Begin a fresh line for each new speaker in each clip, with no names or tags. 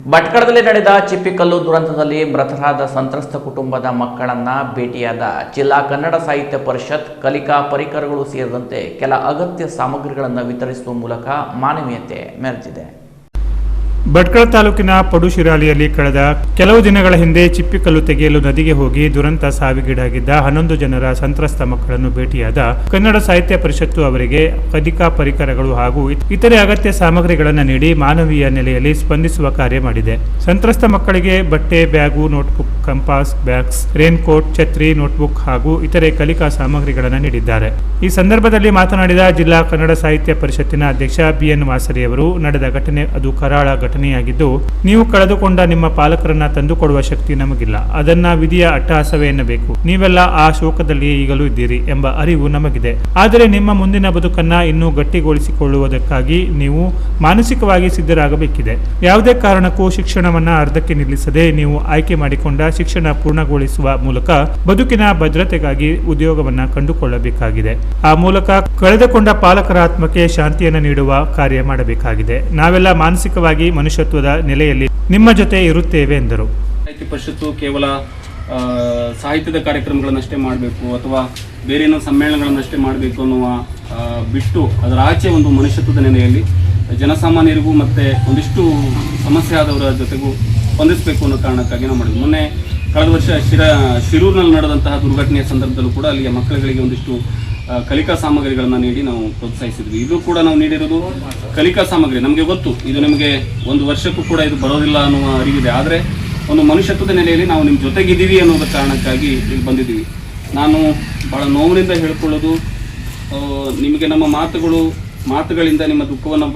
ಭಟ್ಕಳದಲ್ಲಿ ನಡೆದ ಚಿಪ್ಪಿಕಲ್ಲು ದುರಂತದಲ್ಲಿ ಮೃತರಾದ ಸಂತ್ರಸ್ತ ಕುಟುಂಬದ ಮಕ್ಕಳನ್ನ ಭೇಟಿಯಾದ ಜಿಲ್ಲಾ ಕನ್ನಡ ಸಾಹಿತ್ಯ ಪರಿಷತ್ ಕಲಿಕಾ ಪರಿಕರಗಳು ಸೇರಿದಂತೆ ಕೆಲ ಅಗತ್ಯ ಸಾಮಗ್ರಿಗಳನ್ನು ವಿತರಿಸುವ ಮೂಲಕ ಮಾನವೀಯತೆ ಮೆರೆದಿದೆ.
ಭಟ್ಕಳ ತಾಲೂಕಿನ ಪಡುಶಿರಾಳಿಯಲ್ಲಿ ಕಳೆದ ಕೆಲವು ದಿನಗಳ ಹಿಂದೆ ಚಿಪ್ಪಿಕಲ್ಲು ತೆಗೆಯಲು ನದಿಗೆ ಹೋಗಿ ದುರಂತ ಸಾವಿಗೀಡಾಗಿದ್ದ 11 ಜನರ ಸಂತ್ರಸ್ತ ಮಕ್ಕಳನ್ನು ಭೇಟಿಯಾದ ಕನ್ನಡ ಸಾಹಿತ್ಯ ಪರಿಷತ್ತು ಅವರಿಗೆ ಕಲಿಕಾ ಪರಿಕರಗಳು ಹಾಗೂ ಇತರೆ ಅಗತ್ಯ ಸಾಮಗ್ರಿಗಳನ್ನು ನೀಡಿ ಮಾನವೀಯ ನೆಲೆಯಲ್ಲಿ ಸ್ಪಂದಿಸುವ ಕಾರ್ಯ ಮಾಡಿದೆ. ಸಂತ್ರಸ್ತ ಮಕ್ಕಳಿಗೆ ಬಟ್ಟೆ, bag, notebook, compass, bags, raincoat, ಛತ್ರಿ, ನೋಟ್ಬುಕ್ ಹಾಗೂ ಇತರೆ ಕಲಿಕಾ ಸಾಮಗ್ರಿಗಳನ್ನು ನೀಡಿದ್ದಾರೆ. ಈ ಸಂದರ್ಭದಲ್ಲಿ ಮಾತನಾಡಿದ ಜಿಲ್ಲಾ ಕನ್ನಡ ಸಾಹಿತ್ಯ ಪರಿಷತ್ತಿನ ಅಧ್ಯಕ್ಷ BN ವಾಸರಿ ಅವರು, ನಡೆದ ಘಟನೆ ಅದು ಕರಾಳ ಘಟನೆಯಾಗಿದ್ದು, ನೀವು ಕಳೆದುಕೊಂಡ ನಿಮ್ಮ ಪಾಲಕರನ್ನ ತಂದುಕೊಡುವ ಶಕ್ತಿ ನಮಗಿಲ್ಲ. ಅದನ್ನ ವಿಧಿಯ ಅಟ್ಟಹಾಸವೇ ಎನ್ನಬೇಕು. ನೀವೆಲ್ಲ ಆ ಶೋಕದಲ್ಲಿ ಈಗಲೂ ಇದ್ದೀರಿ ಎಂಬ ಅರಿವು ನಮಗಿದೆ. ಆದರೆ ನಿಮ್ಮ ಮುಂದಿನ ಬದುಕನ್ನ ಇನ್ನೂ ಗಟ್ಟಿಗೊಳಿಸಿಕೊಳ್ಳುವುದಕ್ಕಾಗಿ ನೀವು ಮಾನಸಿಕವಾಗಿ ಸಿದ್ಧರಾಗಬೇಕಿದೆ. ಯಾವುದೇ ಕಾರಣಕ್ಕೂ ಶಿಕ್ಷಣವನ್ನ ಅರ್ಧಕ್ಕೆ ನಿಲ್ಲಿಸದೆ ನೀವು ಆಯ್ಕೆ ಮಾಡಿಕೊಂಡ ಶಿಕ್ಷಣ ಪೂರ್ಣಗೊಳಿಸುವ ಮೂಲಕ ಬದುಕಿನ ಭದ್ರತೆಗಾಗಿ ಉದ್ಯೋಗವನ್ನ ಕಂಡುಕೊಳ್ಳಬೇಕಾಗಿದೆ. ಆ ಮೂಲಕ ಕಳೆದುಕೊಂಡ ಪಾಲಕರ ಆತ್ಮಕ್ಕೆ ಶಾಂತಿಯನ್ನು ನೀಡುವ ಕಾರ್ಯ ಮಾಡಬೇಕಾಗಿದೆ. ನಾವೆಲ್ಲ ಮಾನಸಿಕವಾಗಿ ಮನುಷ್ಯತ್ವದ ನೆಲೆಯಲ್ಲಿ ನಿಮ್ಮ ಜೊತೆ ಇರುತ್ತೇವೆ ಎಂದರು.
ಸಾಹಿತ್ಯ ಪರಿಷತ್ತು ಕೇವಲ ಸಾಹಿತ್ಯದ ಕಾರ್ಯಕ್ರಮಗಳನ್ನಷ್ಟೇ ಮಾಡಬೇಕು ಅಥವಾ ಬೇರೆ ಏನೋ ಸಮ್ಮೇಳನಗಳನ್ನಷ್ಟೇ ಮಾಡಬೇಕು ಅನ್ನುವ ಬಿಟ್ಟು ಅದರ ಆಚೆ ಒಂದು ಮನುಷ್ಯತ್ವದ ನೆಲೆಯಲ್ಲಿ ಜನಸಾಮಾನ್ಯರಿಗೂ ಮತ್ತು ಒಂದಿಷ್ಟು ಸಮಸ್ಯೆ ಆದವರ ಜೊತೆಗೂ ಸ್ಪಂದಿಸಬೇಕು ಅನ್ನೋ ಕಾರಣಕ್ಕಾಗಿ ನಾವು ಮಾಡಿದ್ವಿ. ಮೊನ್ನೆ ಕಳೆದ ವರ್ಷ ಶಿರೂರಿನಲ್ಲಿ ನಡೆದಂತಹ ದುರ್ಘಟನೆಯ ಸಂದರ್ಭದಲ್ಲೂ ಕೂಡ ಅಲ್ಲಿಯ ಮಕ್ಕಳುಗಳಿಗೆ ಒಂದಿಷ್ಟು ಕಲಿಕಾ ಸಾಮಗ್ರಿಗಳನ್ನು ನೀಡಿ ನಾವು ಪ್ರೋತ್ಸಾಹಿಸಿದ್ವಿ. ಇದು ಕೂಡ ನಾವು ನೀಡಿರೋದು ಕಲಿಕಾ ಸಾಮಗ್ರಿ. ನಮಗೆ ಗೊತ್ತು ಇದು ನಿಮಗೆ ಒಂದು ವರ್ಷಕ್ಕೂ ಕೂಡ ಇದು ಬರೋದಿಲ್ಲ ಅನ್ನುವ ಅರಿವಿದೆ. ಆದರೆ ಒಂದು ಮನುಷ್ಯತ್ವದ ನೆಲೆಯಲ್ಲಿ ನಾವು ನಿಮ್ಮ ಜೊತೆಗಿದ್ದೀವಿ ಅನ್ನೋದ ಕಾರಣಕ್ಕಾಗಿ ಇಲ್ಲಿ ಬಂದಿದ್ದೀವಿ. ನಾನು ಭಾಳ ನೋವಿನಿಂದ ಹೇಳ್ಕೊಳ್ಳೋದು, ನಿಮಗೆ ನಮ್ಮ ಮಾತುಗಳಿಂದ ನಿಮ್ಮ ದುಃಖವನ್ನು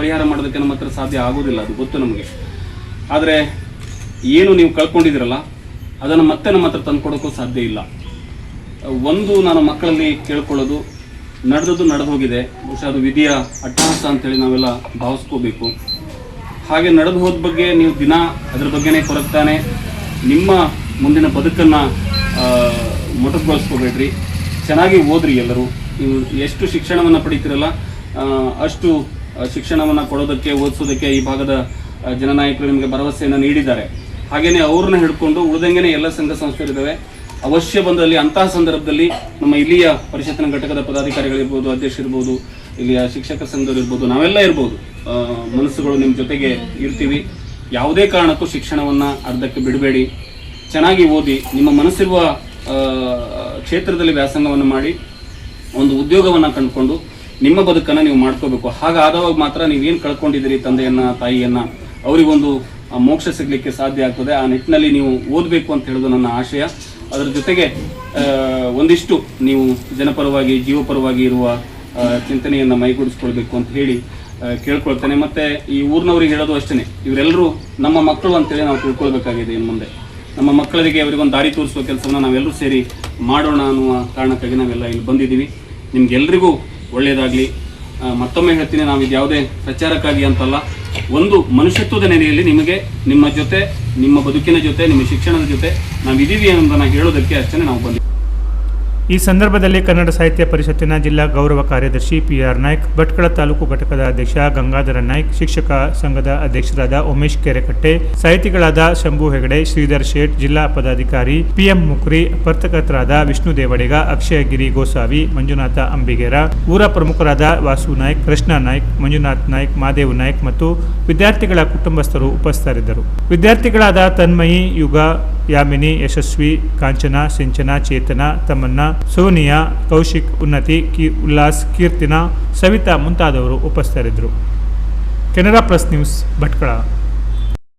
ಪರಿಹಾರ ಮಾಡೋದಕ್ಕೆ ನಮ್ಮ ಹತ್ರ ಸಾಧ್ಯ ಆಗೋದಿಲ್ಲ, ಅದು ಗೊತ್ತು ನಮಗೆ. ಆದರೆ ಏನು ನೀವು ಕಳ್ಕೊಂಡಿದ್ದೀರಲ್ಲ ಅದನ್ನು ಮತ್ತೆ ನಮ್ಮ ಹತ್ರ ತಂದುಕೊಡೋಕ್ಕೂ ಸಾಧ್ಯ ಇಲ್ಲ. ಒಂದು ನಾನು ಮಕ್ಕಳಲ್ಲಿ ಕೇಳ್ಕೊಳ್ಳೋದು, ನಡೆದದ್ದು ನಡೆದು ಹೋಗಿದೆ, ಬಹುಶಃ ಅದು ವಿಧಿಯ ಅಟ್ಟಹಾಸ ಅಂತೇಳಿ ನಾವೆಲ್ಲ ಭಾವಿಸ್ಕೋಬೇಕು. ಹಾಗೆ ನಡೆದು ಹೋದ ಬಗ್ಗೆ ನೀವು ದಿನ ಅದ್ರ ಬಗ್ಗೆನೇ ಕೊರಗ್ತಾನೆ ನಿಮ್ಮ ಮುಂದಿನ ಬದುಕನ್ನು ಮೊಟಕುಗೊಳಿಸ್ಕೋಬೇಡ್ರಿ. ಚೆನ್ನಾಗಿ ಓದ್ರಿ. ಎಲ್ಲರೂ ನೀವು ಎಷ್ಟು ಶಿಕ್ಷಣವನ್ನು ಪಡಿತೀರಲ್ಲ ಅಷ್ಟು ಶಿಕ್ಷಣವನ್ನು ಕೊಡೋದಕ್ಕೆ, ಓದಿಸೋದಕ್ಕೆ ಈ ಭಾಗದ ಜನನಾಯಕರು ನಿಮಗೆ ಭರವಸೆಯನ್ನು ನೀಡಿದ್ದಾರೆ. ಹಾಗೆಯೇ ಅವ್ರನ್ನ ಹಿಡ್ಕೊಂಡು ಉಳಿದಂಗೆ ಎಲ್ಲ ಸಂಘ ಸಂಸ್ಥೆಗಳಿದ್ದಾವೆ. ಅವಶ್ಯ ಬಂದಲ್ಲಿ ಅಂತಹ ಸಂದರ್ಭದಲ್ಲಿ ನಮ್ಮ ಇಲ್ಲಿಯ ಪರಿಷತ್ತಿನ ಘಟಕದ ಪದಾಧಿಕಾರಿಗಳಿರ್ಬೋದು, ಅಧ್ಯಕ್ಷರಿರ್ಬೋದು, ಇಲ್ಲಿಯ ಶಿಕ್ಷಕರ ಸಂಘದವರು ಇರ್ಬೋದು, ನಾವೆಲ್ಲ ಇರ್ಬೋದು, ಮನಸ್ಸುಗಳು ನಿಮ್ಮ ಜೊತೆಗೆ ಇರ್ತೀವಿ. ಯಾವುದೇ ಕಾರಣಕ್ಕೂ ಶಿಕ್ಷಣವನ್ನು ಅರ್ಧಕ್ಕೆ ಬಿಡಬೇಡಿ. ಚೆನ್ನಾಗಿ ಓದಿ, ನಿಮ್ಮ ಮನಸ್ಸಿರುವ ಕ್ಷೇತ್ರದಲ್ಲಿ ವ್ಯಾಸಂಗವನ್ನು ಮಾಡಿ ಒಂದು ಉದ್ಯೋಗವನ್ನು ಕಂಡುಕೊಂಡು ನಿಮ್ಮ ಬದುಕನ್ನು ನೀವು ಮಾಡ್ಕೋಬೇಕು. ಹಾಗಾದವಾಗ ಮಾತ್ರ ನೀವೇನು ಕಳ್ಕೊಂಡಿದ್ದೀರಿ ತಂದೆಯನ್ನು, ತಾಯಿಯನ್ನು, ಅವರಿಗೊಂದು ಮೋಕ್ಷ ಸಿಗಲಿಕ್ಕೆ ಸಾಧ್ಯ ಆಗ್ತದೆ. ಆ ನಿಟ್ಟಿನಲ್ಲಿ ನೀವು ಓದಬೇಕು ಅಂತ ಹೇಳೋದು ನನ್ನ ಆಶಯ. ಅದರ ಜೊತೆಗೆ ಒಂದಿಷ್ಟು ನೀವು ಜನಪರವಾಗಿ, ಜೀವಪರವಾಗಿ ಇರುವ ಚಿಂತನೆಯನ್ನು ಮೈಗೂಡಿಸ್ಕೊಳ್ಬೇಕು ಅಂತ ಹೇಳಿ ಕೇಳ್ಕೊಳ್ತೇನೆ. ಮತ್ತು ಈ ಊರಿನವ್ರಿಗೆ ಹೇಳೋದು ಅಷ್ಟೇ, ಇವರೆಲ್ಲರೂ ನಮ್ಮ ಮಕ್ಕಳು ಅಂತೇಳಿ ನಾವು ತಿಳ್ಕೊಳ್ಬೇಕಾಗಿದೆ. ಇನ್ನು ಮುಂದೆ ನಮ್ಮ ಮಕ್ಕಳಿಗೆ ಅವರಿಗೊಂದು ದಾರಿ ತೋರಿಸುವ ಕೆಲಸವನ್ನು ನಾವೆಲ್ಲರೂ ಸೇರಿ ಮಾಡೋಣ ಅನ್ನುವ ಕಾರಣಕ್ಕಾಗಿ ನಾವೆಲ್ಲ ಇಲ್ಲಿ ಬಂದಿದ್ದೀವಿ. ನಿಮ್ಗೆಲ್ರಿಗೂ ಒಳ್ಳೆಯದಾಗಲಿ. ಮತ್ತೊಮ್ಮೆ ಹೇಳ್ತೀನಿ, ನಾವು ಇದು ಯಾವುದೇ ಪ್ರಚಾರಕ್ಕಾಗಿ ಅಂತಲ್ಲ, ಒಂದು ಮನುಷ್ಯತ್ವದ ನೆಲೆಯಲ್ಲಿ ನಿಮಗೆ ನಿಮ್ಮ ಜೊತೆ, ನಿಮ್ಮ ಬದುಕಿನ ಜೊತೆ, ನಿಮ್ಮ ಶಿಕ್ಷಣದ ಜೊತೆ ನಾವಿದ್ದೀವಿ ಅನ್ನೋದನ್ನು ಹೇಳೋದಕ್ಕೆ ಅಷ್ಟೇ ನಾವು ಬಂದಿದ್ದೀವಿ.
ಈ ಸಂದರ್ಭದಲ್ಲಿ ಕನ್ನಡ ಸಾಹಿತ್ಯ ಪರಿಷತ್ತಿನ ಜಿಲ್ಲಾ ಗೌರವ ಕಾರ್ಯದರ್ಶಿ PR ನಾಯ್ಕ್, ಭಟ್ಕಳ ತಾಲೂಕು ಘಟಕದ ಅಧ್ಯಕ್ಷ ಗಂಗಾಧರ ನಾಯ್ಕ್, ಶಿಕ್ಷಕ ಸಂಘದ ಅಧ್ಯಕ್ಷರಾದ ಉಮೇಶ್ ಕೆರೆಕಟ್ಟೆ, ಸಾಹಿತಿಗಳಾದ ಶಂಭು ಹೆಗಡೆ, ಶ್ರೀಧರ್ ಶೇಟ್, ಜಿಲ್ಲಾ ಪದಾಧಿಕಾರಿ PM ಮುಕ್ರಿ, ಪತ್ರಕರ್ತರಾದ ವಿಷ್ಣು ದೇವಡಿಗ, ಅಕ್ಷಯಗಿರಿ ಗೋಸಾವಿ, ಮಂಜುನಾಥ ಅಂಬಿಗೇರ, ಊರ ಪ್ರಮುಖರಾದ ವಾಸು ನಾಯ್ಕ್, ಕೃಷ್ಣ ನಾಯ್ಕ್, ಮಂಜುನಾಥ್ ನಾಯ್ಕ್, ಮಾದೇವ್ ನಾಯ್ಕ್ ಮತ್ತು ವಿದ್ಯಾರ್ಥಿಗಳ ಕುಟುಂಬಸ್ಥರು ಉಪಸ್ಥಿತರಿದ್ದರು. ವಿದ್ಯಾರ್ಥಿಗಳಾದ ತನ್ಮಯಿ, ಯುಗ, ಯಾಮಿನಿ, ಯಶಸ್ವಿ, ಕಾಂಚನ, ಸಿಂಚನ, ಚೇತನ, ತಮನ್ನ, ಸೋನಿಯಾ, ಕೌಶಿಕ್, ಉನ್ನತಿ, ಉಲ್ಲಾಸ್, ಕೀರ್ತಿನಾ, ಸವಿತಾ ಮುಂತಾದವರು ಉಪಸ್ಥಿತರಿದ್ದರು. Canara plus news, Bhatkal.